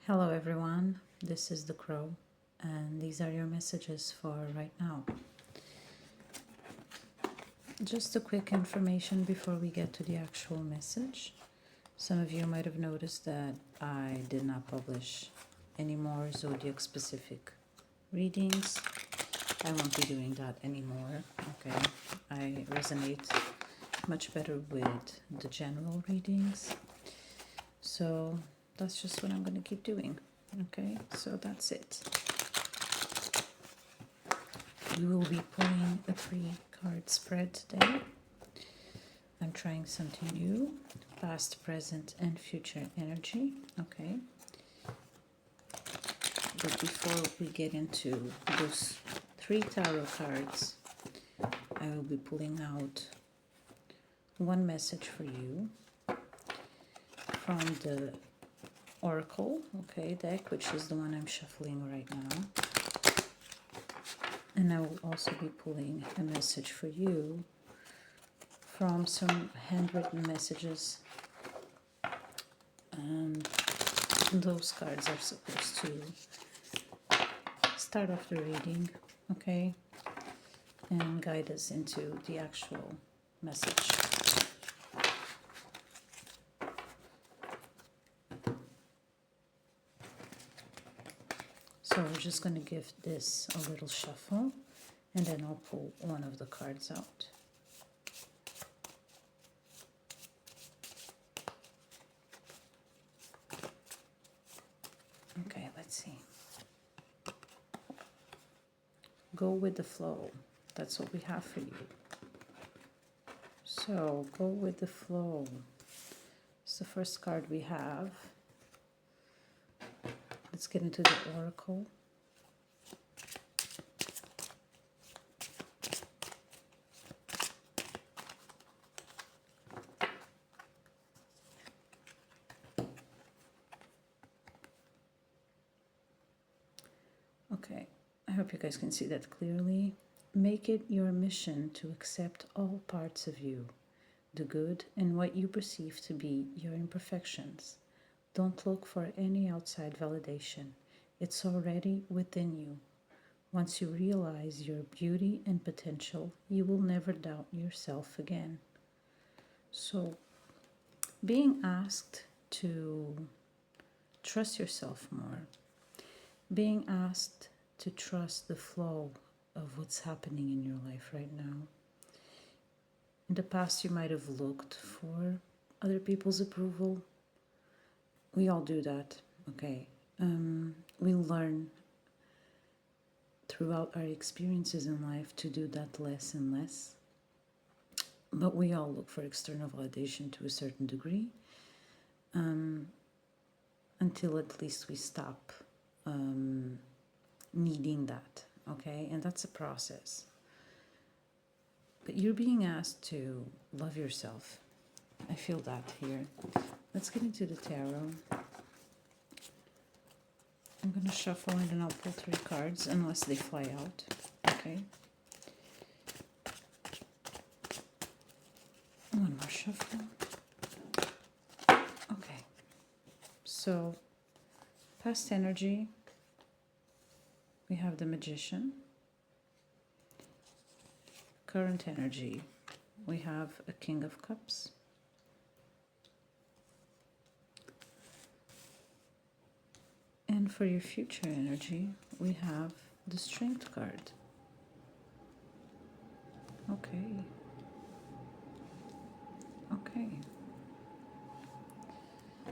Hello, everyone. This is the Crow, and these are your messages for right now. Just a quick information before we get to the actual message. Some of you might have noticed that I did not publish any more zodiac specific readings. I won't be doing that anymore. Okay, I resonate much better with the general readings. So that's just what I'm going to keep doing. Okay, so that's it. We will be pulling a 3-card spread today. I'm trying something new, past, present, and future energy. Okay. But before we get into those 3 tarot cards, I will be pulling out one message for you from the Oracle, okay, deck, which is the one I'm shuffling right now. And I will also be pulling a message for you from some handwritten messages. Those cards are supposed to start off the reading, okay, and guide us into the actual message. So we're just going to give this a little shuffle, and then I'll pull one of the cards out. Okay, let's see. Go with the flow. That's what we have for you. So go with the flow. It's the first card we have. Let's get into the Oracle. Okay, I hope you guys can see that clearly. Make it your mission to accept all parts of you, the good and what you perceive to be your imperfections. Don't look for any outside validation. It's already within you. Once you realize your beauty and potential, you will never doubt yourself again. So, being asked to trust yourself more, being asked to trust the flow of what's happening in your life right now. In the past, you might have looked for other people's approval. We all do that, okay? We learn throughout our experiences in life to do that less and less. But we all look for external validation to a certain degree, until at least we stop needing that, okay? And that's a process. But you're being asked to love yourself. I feel that here. Let's get into the tarot. I'm going to shuffle and then I'll pull 3 cards unless they fly out, okay? One more shuffle. Okay. So, past energy, we have the Magician. Current energy, we have a King of Cups. And for your future energy, we have the Strength card. Okay. Okay.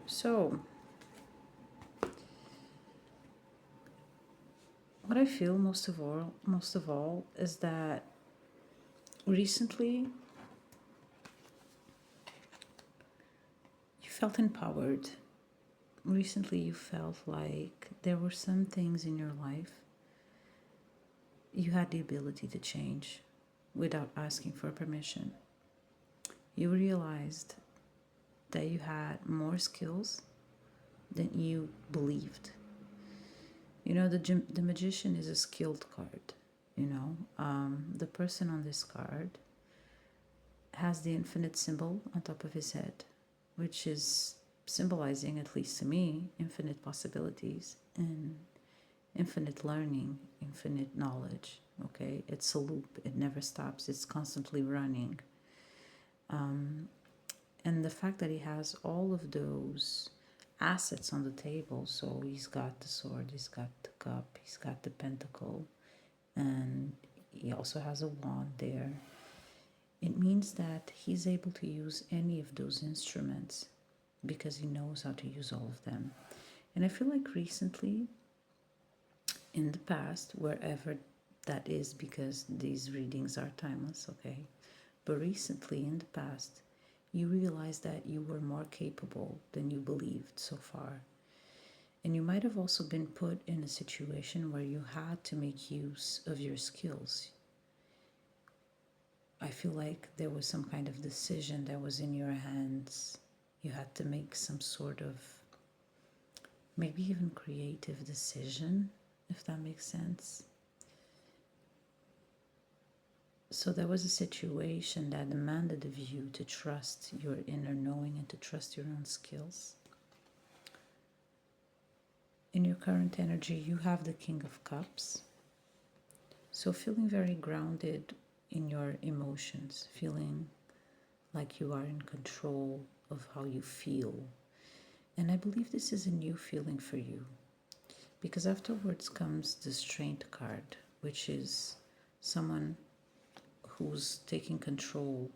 So, what I feel most of all is that recently you felt empowered. Recently you felt like there were some things in your life you had the ability to change without asking for permission. You realized that you had more skills than you believed. You know, the Magician is a skilled card. You know, the person on this card has the infinite symbol on top of his head, which is symbolizing, at least to me, infinite possibilities and infinite learning, infinite knowledge. Okay, it's a loop, it never stops, it's constantly running. And the fact that he has all of those assets on the table, so he's got the sword, he's got the cup, he's got the pentacle, and he also has a wand there. It means that he's able to use any of those instruments because he knows how to use all of them. And I feel like recently, in the past, wherever that is, because these readings are timeless, okay? But recently, in the past, you realized that you were more capable than you believed so far. And you might have also been put in a situation where you had to make use of your skills. I feel like there was some kind of decision that was in your hands. You had to make some sort of, maybe even creative decision, if that makes sense. So there was a situation that demanded of you to trust your inner knowing and to trust your own skills. In your current energy, you have the King of Cups. So feeling very grounded in your emotions, feeling like you are in control of how you feel. And I believe this is a new feeling for you, because afterwards comes the Strength card, which is someone who's taking control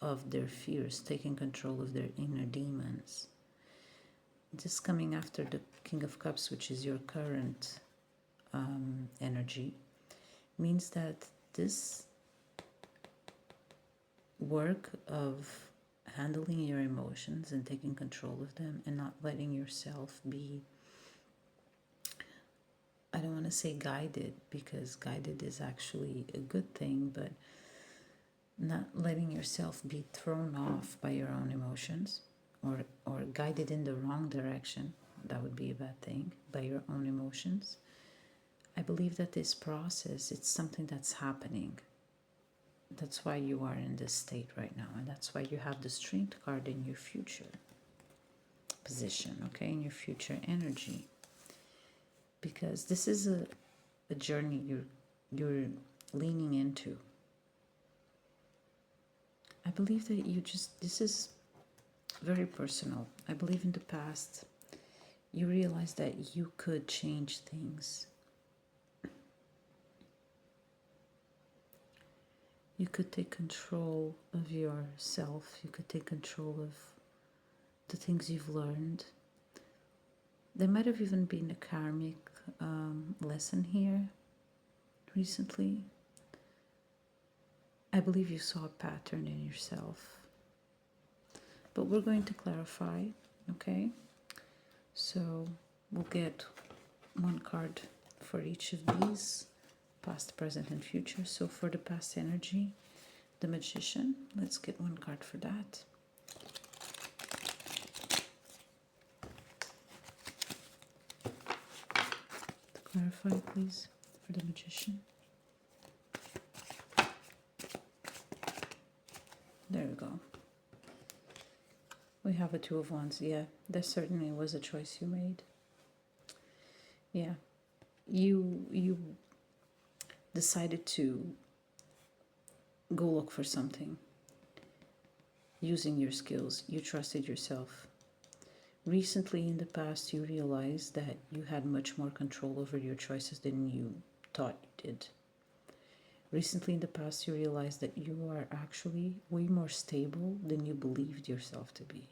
of their fears, taking control of their inner demons. This coming after the King of Cups, which is your current energy, means that this work of handling your emotions and taking control of them and not letting yourself be, I don't want to say guided, because guided is actually a good thing, but not letting yourself be thrown off by your own emotions or guided in the wrong direction, that would be a bad thing, by your own emotions. I believe that this process, it's something that's happening. That's why you are in this state right now, and that's why you have the Strength card in your future position, okay, in your future energy. Because this is a journey you're leaning into. I believe that this is very personal. I believe in the past, you realized that you could change things. You could take control of yourself. You could take control of the things you've learned. There might have even been a karmic lesson here recently. I believe you saw a pattern in yourself. But we're going to clarify, okay? So we'll get one card for each of these, past, present, and future. So for the past energy, the Magician, let's get one card for that. To clarify, please, for the Magician. There we go. We have a Two of Wands. Yeah, there certainly was a choice you made. Yeah, you decided to go look for something using your skills. You trusted yourself. Recently in the past, you realized that you had much more control over your choices than you thought you did. Recently in the past, you realized that you are actually way more stable than you believed yourself to be.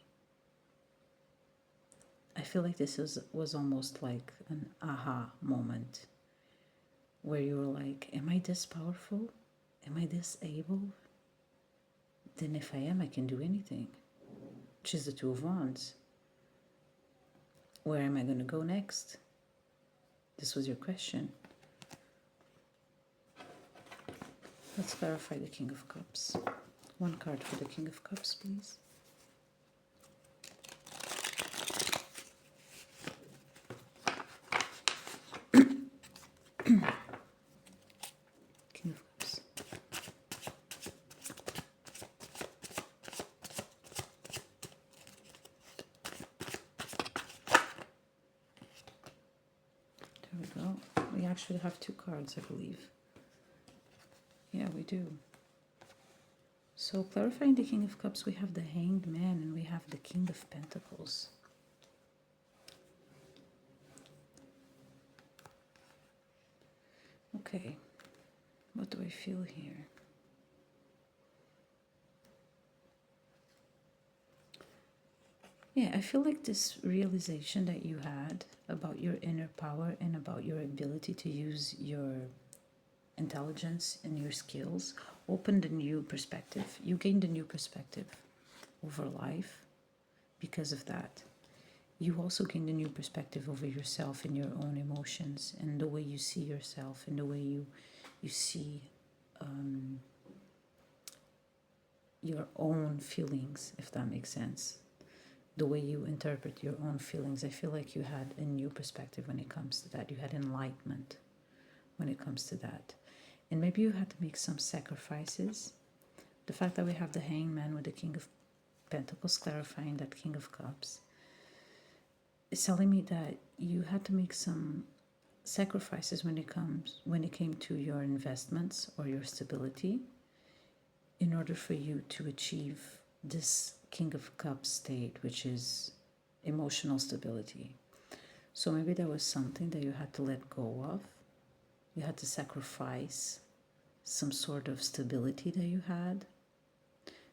I feel like this was almost like an aha moment, where you were like, am I this powerful? Am I this able? Then if I am, I can do anything. Which is the Two of Wands. Where am I going to go next? This was your question. Let's clarify the King of Cups. One card for the King of Cups, please. King of Cups. actually have two cards, I believe. Yeah, we do. So clarifying the King of Cups, we have the Hanged Man and we have the King of Pentacles. Okay, what do I feel here? Yeah, I feel like this realization that you had about your inner power and about your ability to use your intelligence and your skills opened a new perspective. You gained a new perspective over life because of that. You also gained a new perspective over yourself and your own emotions and the way you see yourself and the way you see your own feelings, if that makes sense. The way you interpret your own feelings. I feel like you had a new perspective when it comes to that. You had enlightenment when it comes to that. And maybe you had to make some sacrifices. The fact that we have the Hangman with the King of Pentacles clarifying that King of Cups is telling me that you had to make some sacrifices when it came to your investments or your stability in order for you to achieve this King of Cups state, which is emotional stability. So maybe there was something that you had to let go of. You had to sacrifice some sort of stability that you had.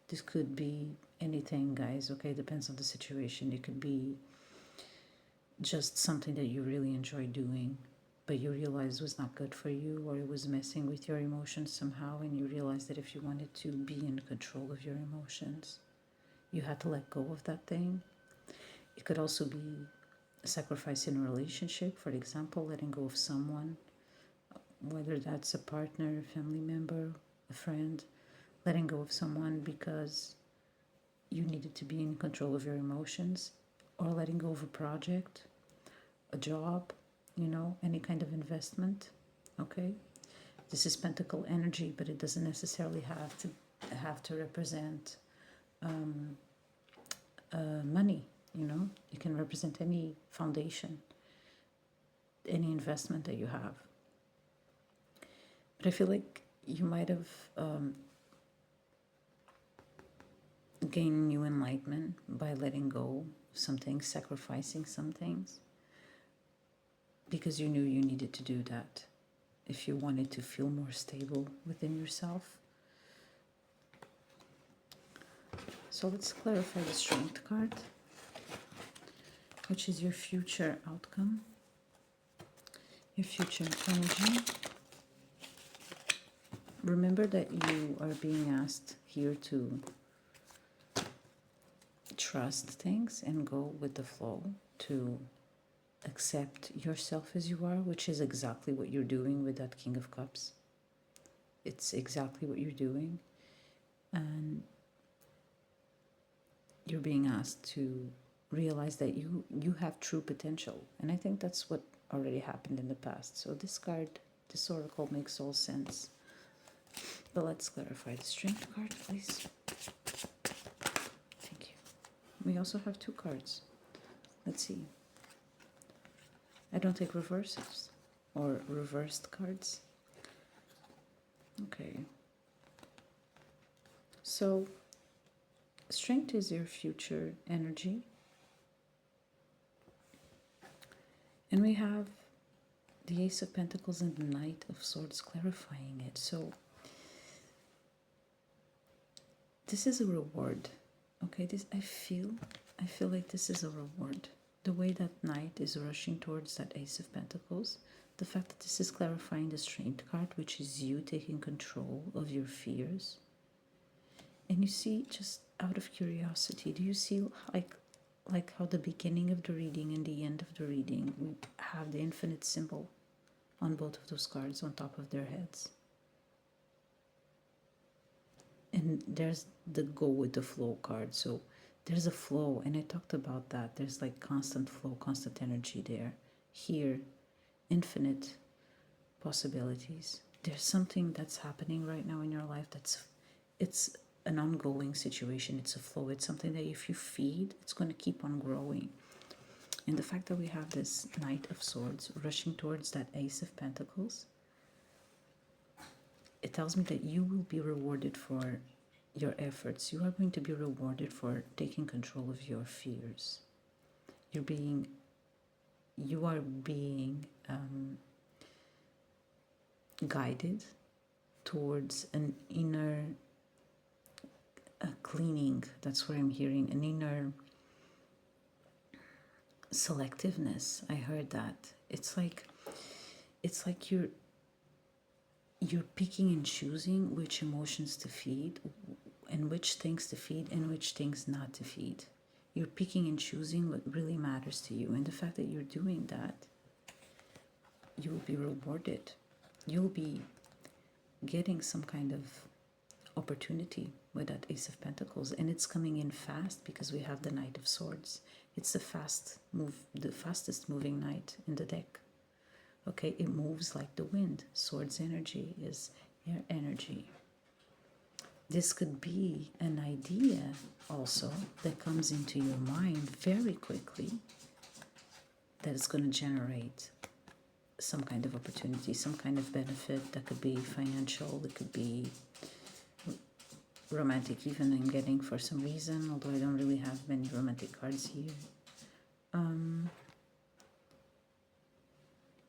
This could be anything, guys, okay? Depends on the situation. It could be just something that you really enjoy doing, but you realized was not good for you, or it was messing with your emotions somehow, and you realized that if you wanted to be in control of your emotions, you had to let go of that thing. It could also be a sacrifice in a relationship, for example, letting go of someone, whether that's a partner, a family member, a friend, letting go of someone because you needed to be in control of your emotions, or letting go of a project, a job, any kind of investment, okay? This is Pentacle energy, but it doesn't necessarily have to represent money, It can represent any foundation, any investment that you have. But I feel like you might have gained new enlightenment by letting go of some things, sacrificing some things, because you knew you needed to do that if you wanted to feel more stable within yourself. So let's clarify the Strength card, which is your future outcome, your future energy. Remember that you are being asked here to trust things and go with the flow, to accept yourself as you are, which is exactly what you're doing with that King of Cups. It's exactly what you're doing. And you're being asked to realize that you have true potential. And I think that's what already happened in the past. So this card, this oracle, makes all sense. But let's clarify the Strength card, please. Thank you. We also have two cards. Let's see. I don't take reverses or reversed cards. Okay. So Strength is your future energy. And we have the Ace of Pentacles and the Knight of Swords clarifying it. So this is a reward. Okay, I feel like this is a reward. The way that Knight is rushing towards that Ace of Pentacles, the fact that this is clarifying the Strength card, which is you taking control of your fears. And you see, just out of curiosity, do you see like how the beginning of the reading and the end of the reading, we have the infinite symbol on both of those cards on top of their heads? And there's the go with the flow card. So there's a flow, and I talked about that. There's like constant flow, constant energy there. Here, infinite possibilities. There's something that's happening right now in your life it's an ongoing situation. It's a flow. It's something that if you feed, it's going to keep on growing. And the fact that we have this Knight of Swords rushing towards that Ace of Pentacles, it tells me that you will be rewarded for your efforts. You are going to be rewarded for taking control of your fears. You are being guided towards an inner cleaning. That's what I'm hearing, an inner selectiveness. I heard that. It's like you're picking and choosing which emotions to feed and which things to feed and which things not to feed. You're picking and choosing what really matters to you. And the fact that you're doing that, you will be rewarded. You'll be getting some kind of opportunity with that Ace of Pentacles, and it's coming in fast because we have the Knight of Swords. It's the fastest moving knight in the deck. Okay, it moves like the wind. Swords energy is air energy. This could be an idea also that comes into your mind very quickly that is going to generate some kind of opportunity, some kind of benefit. That could be financial, it could be romantic, even I'm getting for some reason, although I don't really have many romantic cards here.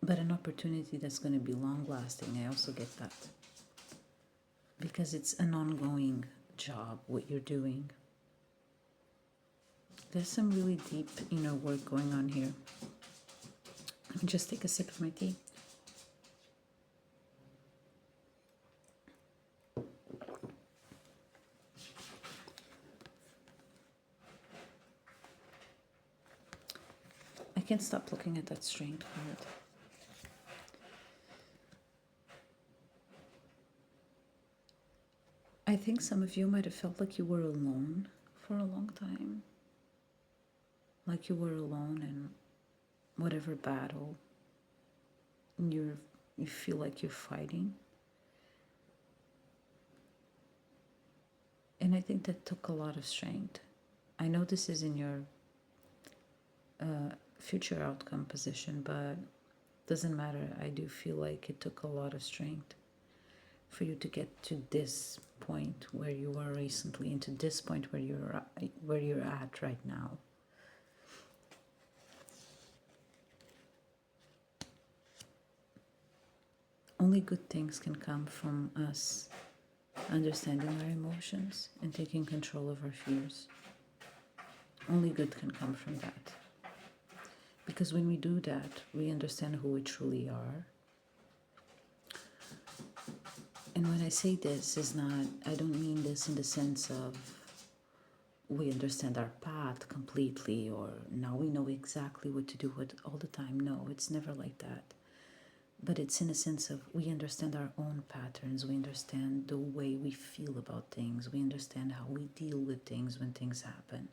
But an opportunity that's going to be long lasting. I also get that. Because it's an ongoing job, what you're doing. There's some really deep inner work going on here. Let me just take a sip of my tea. I can't stop looking at that Strength card. I think some of you might have felt like you were alone for a long time. Like you were alone in whatever battle you feel like you're fighting. And I think that took a lot of strength. I know this is in your future outcome position, but doesn't matter. I do feel like it took a lot of strength for you to get to this point where you are recently, and to this point where you're at right now. Only good things can come from us understanding our emotions and taking control of our fears. Only good can come from that. Because when we do that, we understand who we truly are. And when I say this, I don't mean this in the sense of we understand our path completely, or now we know exactly what to do with all the time. No, it's never like that. But it's in a sense of we understand our own patterns. We understand the way we feel about things. We understand how we deal with things when things happen.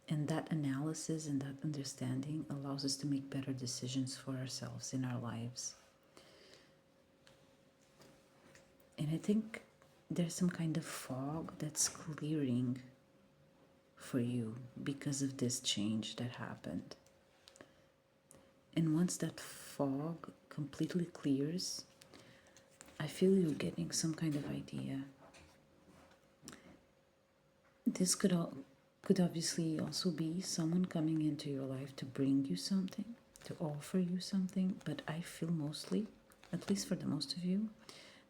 And that analysis and that understanding allows us to make better decisions for ourselves in our lives. And I think there's some kind of fog that's clearing for you because of this change that happened. And once that fog completely clears, I feel you're getting some kind of idea. This could obviously also be someone coming into your life to bring you something, to offer you something, but I feel mostly, at least for the most of you,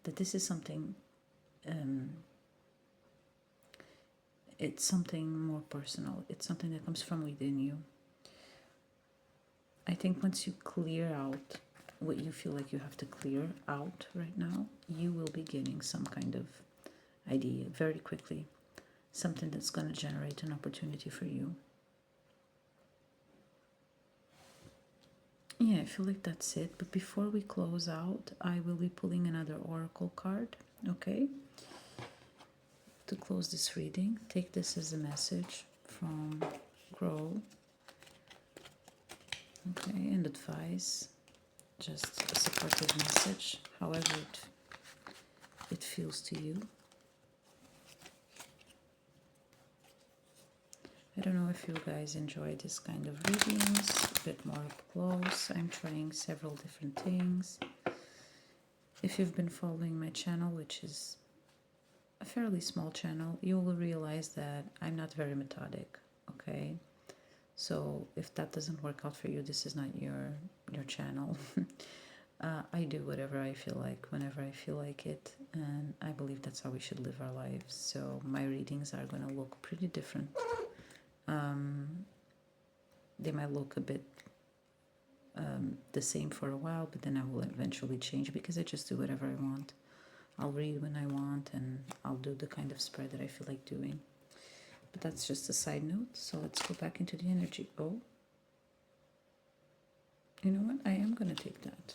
that this is something, it's something more personal. It's something that comes from within you. I think once you clear out what you feel like you have to clear out right now, you will be getting some kind of idea very quickly. Something that's going to generate an opportunity for you. Yeah, I feel like that's it. But before we close out, I will be pulling another oracle card, okay? To close this reading, take this as a message from Grow. Okay, and advice. Just a supportive message, however it feels to you. I don't know if you guys enjoy this kind of readings, a bit more up close. I'm trying several different things. If you've been following my channel, which is a fairly small channel, you will realize that I'm not very methodic, okay? So if that doesn't work out for you, this is not your channel. I do whatever I feel like, whenever I feel like it, and I believe that's how we should live our lives. So my readings are going to look pretty different. They might look a bit the same for a while, but then I will eventually change because I just do whatever I want. I'll read when I want, and I'll do the kind of spread that I feel like doing. But that's just a side note, so let's go back into the energy. Oh, you know what? I am going to take that.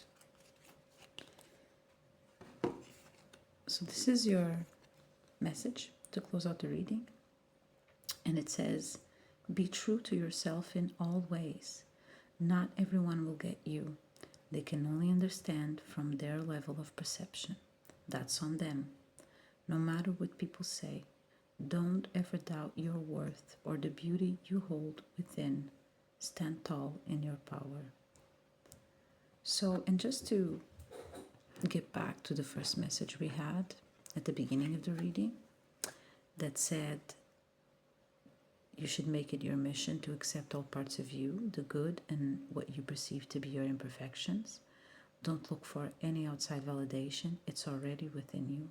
So this is your message to close out the reading. And it says, be true to yourself in all ways. Not everyone will get you. They can only understand from their level of perception. That's on them. No matter what people say, don't ever doubt your worth or the beauty you hold within. Stand tall in your power. So, and just to get back to the first message we had at the beginning of the reading that said, you should make it your mission to accept all parts of you, the good and what you perceive to be your imperfections. Don't look for any outside validation. It's already within you.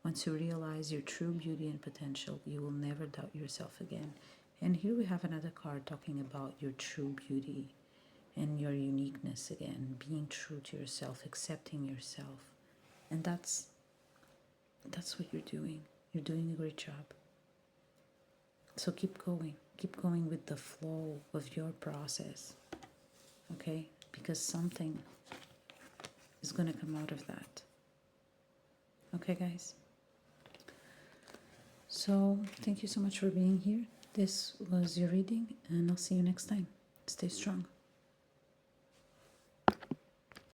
Once you realize your true beauty and potential, you will never doubt yourself again. And here we have another card talking about your true beauty and your uniqueness again, being true to yourself, accepting yourself. And that's what you're doing. You're doing a great job. So keep going with the flow of your process, okay? Because something is going to come out of that. Okay, guys? So thank you so much for being here. This was your reading, and I'll see you next time. Stay strong.